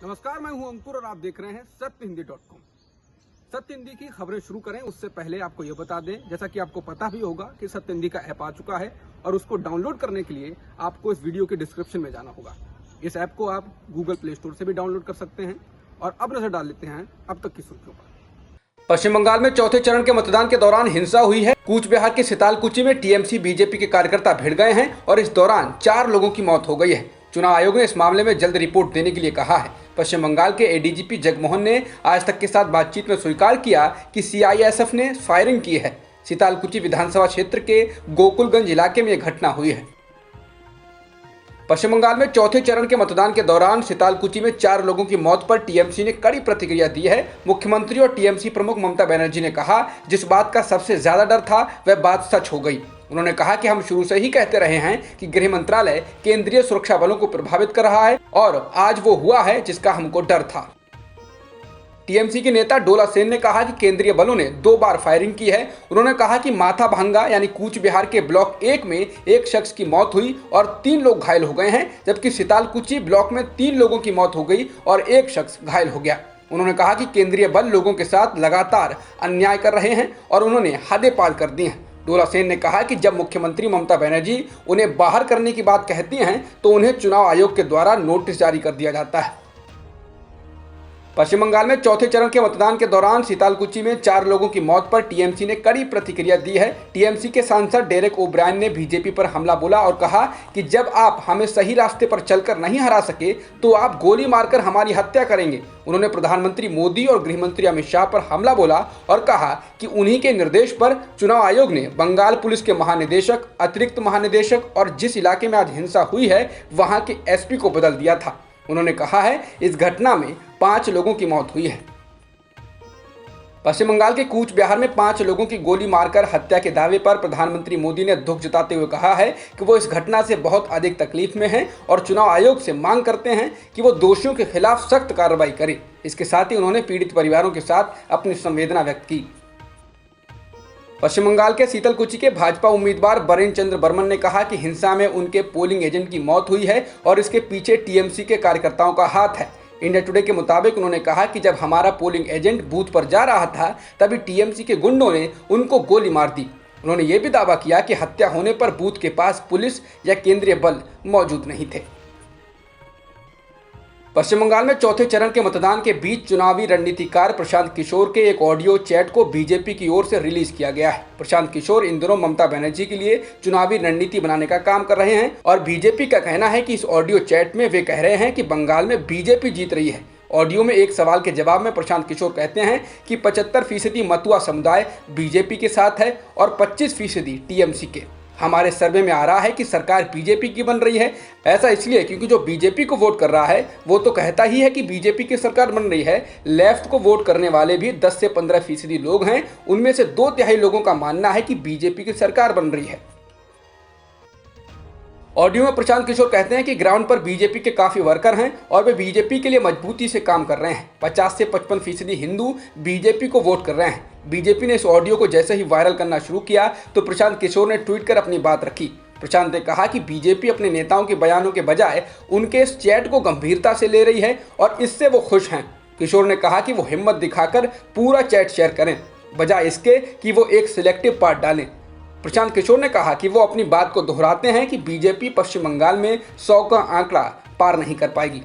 नमस्कार, मैं हूं अंकुर और आप देख रहे हैं सत्यहिंदी.com। सत्य हिंदी की खबरें शुरू करें उससे पहले आपको ये बता दें, जैसा कि आपको पता भी होगा कि सत्य हिंदी का ऐप आ चुका है और उसको डाउनलोड करने के लिए आपको इस वीडियो के डिस्क्रिप्शन में जाना होगा। इस ऐप को आप गूगल प्ले स्टोर से भी डाउनलोड कर सकते हैं। और अब नजर डाल लेते हैं अब तक की सुर्खियों पर। पश्चिम बंगाल में चौथे चरण के मतदान के दौरान हिंसा हुई है। कूच बिहार के सितालकुची में टीएमसी बीजेपी के कार्यकर्ता भिड़ गए हैं और इस दौरान 4 लोगों की मौत हो गई है। चुनाव आयोग ने इस मामले में जल्द रिपोर्ट देने के लिए कहा है। पश्चिम बंगाल के एडीजीपी जगमोहन ने आज तक के साथ बातचीत में स्वीकार किया कि सीआईएसएफ ने फायरिंग की है। सितालकुची विधानसभा क्षेत्र के गोकुलगंज इलाके में यह घटना हुई है। पश्चिम बंगाल में चौथे चरण के मतदान के दौरान सितालकुची में 4 लोगों की मौत पर टीएमसी ने कड़ी प्रतिक्रिया दी है। मुख्यमंत्री और टीएमसी प्रमुख ममता बनर्जी ने कहा, जिस बात का सबसे ज्यादा डर था वह बात सच हो गई। उन्होंने कहा कि हम शुरू से ही कहते रहे हैं कि गृह मंत्रालय केंद्रीय सुरक्षा बलों को प्रभावित कर रहा है और आज वो हुआ है जिसका हमको डर था। टीएमसी के नेता डोला सेन ने कहा कि केंद्रीय बलों ने 2 बार फायरिंग की है। उन्होंने कहा कि माथा भांगा यानी कूच बिहार के ब्लॉक 1 में एक शख्स की मौत हुई और 3 लोग घायल हो गए हैं, जबकि सितालकुची ब्लॉक में 3 लोगों की मौत हो गई और एक शख्स घायल हो गया। उन्होंने कहा कि केंद्रीय बल लोगों के साथ लगातार अन्याय कर रहे हैं और उन्होंने हदें पार कर दी हैं। डोला सेन ने कहा कि जब मुख्यमंत्री ममता बनर्जी उन्हें बाहर करने की बात कहती हैं तो उन्हें चुनाव आयोग के द्वारा नोटिस जारी कर दिया जाता है। पश्चिम बंगाल में चौथे चरण के मतदान के दौरान सितालकुची में 4 लोगों की मौत पर टीएमसी ने कड़ी प्रतिक्रिया दी है। टीएमसी के सांसद डेरेक ओब्रायन ने बीजेपी पर हमला बोला और कहा कि जब आप हमें सही रास्ते पर चलकर नहीं हरा सके तो आप गोली मारकर हमारी हत्या करेंगे। उन्होंने प्रधानमंत्री मोदी और गृहमंत्री अमित शाह पर हमला बोला और कहा कि उन्हीं के निर्देश पर चुनाव आयोग ने बंगाल पुलिस के महानिदेशक, अतिरिक्त महानिदेशक और जिस इलाके में आज हिंसा हुई है वहां के एसपी को बदल दिया था। उन्होंने कहा है इस घटना में 5 लोगों की मौत हुई है। पश्चिम बंगाल के कूच बिहार में 5 लोगों की गोली मारकर हत्या के दावे पर प्रधानमंत्री मोदी ने दुख जताते हुए कहा है कि वो इस घटना से बहुत अधिक तकलीफ में हैं और चुनाव आयोग से मांग करते हैं कि वो दोषियों के खिलाफ सख्त कार्रवाई करे। इसके साथ ही उन्होंने पीड़ित परिवारों के साथ अपनी संवेदना व्यक्त की। पश्चिम बंगाल के सितालकुची के भाजपा उम्मीदवार बरेन चंद्र बर्मन ने कहा कि हिंसा में उनके पोलिंग एजेंट की मौत हुई है और इसके पीछे टीएमसी के कार्यकर्ताओं का हाथ है। इंडिया टुडे के मुताबिक उन्होंने कहा कि जब हमारा पोलिंग एजेंट बूथ पर जा रहा था तभी टीएमसी के गुंडों ने उनको गोली मार दी। उन्होंने ये भी दावा किया कि हत्या होने पर बूथ के पास पुलिस या केंद्रीय बल मौजूद नहीं थे। पश्चिम बंगाल में चौथे चरण के मतदान के बीच चुनावी रणनीतिकार प्रशांत किशोर के एक ऑडियो चैट को बीजेपी की ओर से रिलीज किया गया है। प्रशांत किशोर इन दिनों ममता बनर्जी के लिए चुनावी रणनीति बनाने का काम कर रहे हैं और बीजेपी का कहना है कि इस ऑडियो चैट में वे कह रहे हैं कि बंगाल में बीजेपी जीत रही है। ऑडियो में एक सवाल के जवाब में प्रशांत किशोर कहते हैं कि 75% मतुआ समुदाय बीजेपी के साथ है और 25% टीएमसी के। हमारे सर्वे में आ रहा है कि सरकार बीजेपी की बन रही है। ऐसा इसलिए क्योंकि जो बीजेपी को वोट कर रहा है वो तो कहता ही है कि बीजेपी की सरकार बन रही है। लेफ्ट को वोट करने वाले भी 10 से 15% लोग हैं। उनमें से 2/3 लोगों का मानना है कि बीजेपी की सरकार बन रही है। ऑडियो में प्रशांत किशोर कहते हैं कि ग्राउंड पर बीजेपी के काफी वर्कर हैं और वे बीजेपी के लिए मजबूती से काम कर रहे हैं। 50 से 55% हिंदू बीजेपी को वोट कर रहे हैं। बीजेपी ने इस ऑडियो को जैसे ही वायरल करना शुरू किया तो प्रशांत किशोर ने ट्वीट कर अपनी बात रखी। प्रशांत ने कहा कि बीजेपी अपने नेताओं के बयानों के बजाय उनके इस चैट को गंभीरता से ले रही है और इससे वो खुश हैं। किशोर ने कहा कि वो हिम्मत दिखाकर पूरा चैट शेयर करें बजाय इसके कि वो एक सिलेक्टिव पार्ट डालें। प्रशांत किशोर ने कहा कि वो अपनी बात को दोहराते हैं कि बीजेपी पश्चिम बंगाल में 100 का आंकड़ा पार नहीं कर पाएगी।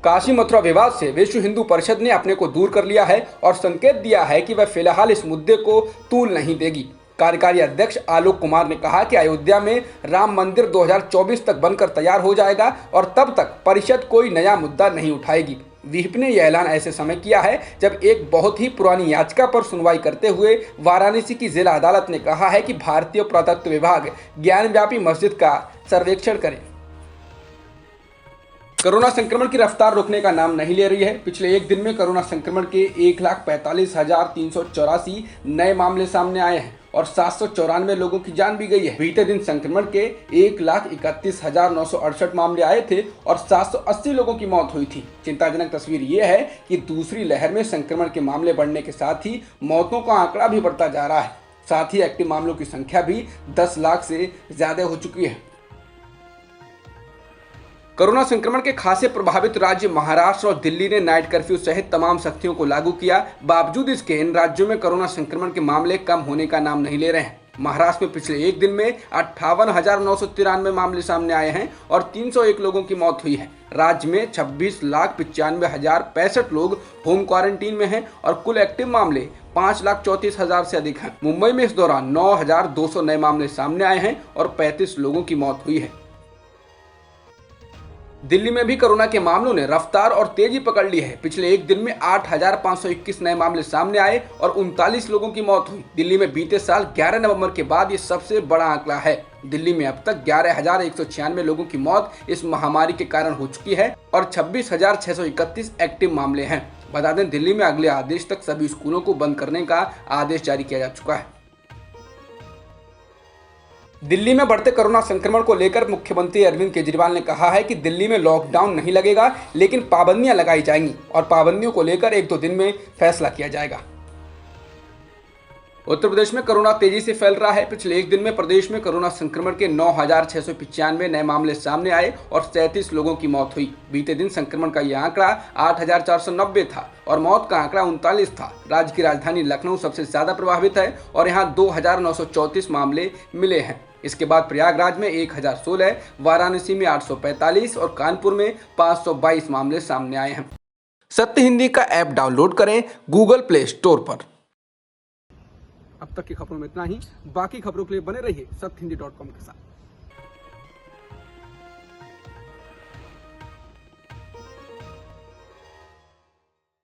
काशी मथुरा विवाद से विश्व हिंदू परिषद ने अपने को दूर कर लिया है और संकेत दिया है कि वह फिलहाल इस मुद्दे को तूल नहीं देगी। कार्यकारी अध्यक्ष आलोक कुमार ने कहा कि अयोध्या में राम मंदिर 2024 तक बनकर तैयार हो जाएगा और तब तक परिषद कोई नया मुद्दा नहीं उठाएगी। विहिप ने यह ऐलान ऐसे समय किया है जब एक बहुत ही पुरानी याचिका पर सुनवाई करते हुए वाराणसी की जिला अदालत ने कहा है कि भारतीय पुरातत्व विभाग ज्ञानव्यापी मस्जिद का सर्वेक्षण करे। कोरोना संक्रमण की रफ्तार रुकने का नाम नहीं ले रही है। पिछले एक दिन में कोरोना संक्रमण के 1,45,384 नए मामले सामने आए हैं और 794 लोगों की जान भी गई है। बीते दिन संक्रमण के 1,31,968 मामले आए थे और 780 लोगों की मौत हुई थी। चिंताजनक तस्वीर ये है कि दूसरी लहर में संक्रमण के मामले बढ़ने के साथ ही मौतों का आंकड़ा भी बढ़ता जा रहा है। साथ ही एक्टिव मामलों की संख्या भी 10 लाख से ज्यादा हो चुकी है। कोरोना संक्रमण के खासे प्रभावित राज्य महाराष्ट्र और दिल्ली ने नाइट कर्फ्यू सहित तमाम सख्तियों को लागू किया। बावजूद इसके इन राज्यों में कोरोना संक्रमण के मामले कम होने का नाम नहीं ले रहे हैं। महाराष्ट्र में पिछले एक दिन में 58,993 मामले सामने आए हैं और 301 लोगों की मौत हुई है। राज्य में 26,95,065 लोग होम क्वारंटीन में हैं और कुल एक्टिव मामले 5,34,000 से अधिक हैं। मुंबई में इस दौरान 9,200 नए मामले सामने आए हैं और 35 लोगों की मौत हुई है। दिल्ली में भी कोरोना के मामलों ने रफ्तार और तेजी पकड़ ली है। पिछले एक दिन में 8,521 नए मामले सामने आए और 39 लोगों की मौत हुई। दिल्ली में बीते साल 11 नवंबर के बाद ये सबसे बड़ा आंकड़ा है। दिल्ली में अब तक 11,196 लोगों की मौत इस महामारी के कारण हो चुकी है और 26,631 एक्टिव मामले हैं। बता दें, दिल्ली में अगले आदेश तक सभी स्कूलों को बंद करने का आदेश जारी किया जा चुका है। दिल्ली में बढ़ते कोरोना संक्रमण को लेकर मुख्यमंत्री अरविंद केजरीवाल ने कहा है कि दिल्ली में लॉकडाउन नहीं लगेगा, लेकिन पाबंदियां लगाई जाएंगी और पाबंदियों को लेकर 1-2 दिन में फैसला किया जाएगा। उत्तर प्रदेश में कोरोना तेजी से फैल रहा है। पिछले एक दिन में प्रदेश में कोरोना संक्रमण के 9,695 नए मामले सामने आए और 37 लोगों की मौत हुई। बीते दिन संक्रमण का यह आंकड़ा 8,490 था और मौत का आंकड़ा 39 था। राज्य की राजधानी लखनऊ सबसे ज्यादा प्रभावित है और यहाँ 2,934 मामले मिले हैं। इसके बाद प्रयागराज में 1,016, वाराणसी में 845 और कानपुर में 522 मामले सामने आए हैं। सत्य हिंदी का ऐप डाउनलोड करें गूगल प्ले स्टोर पर। अब तक की खबरों में इतना ही। बाकी खबरों के लिए बने रहिए सत्यहिंदी.com के साथ।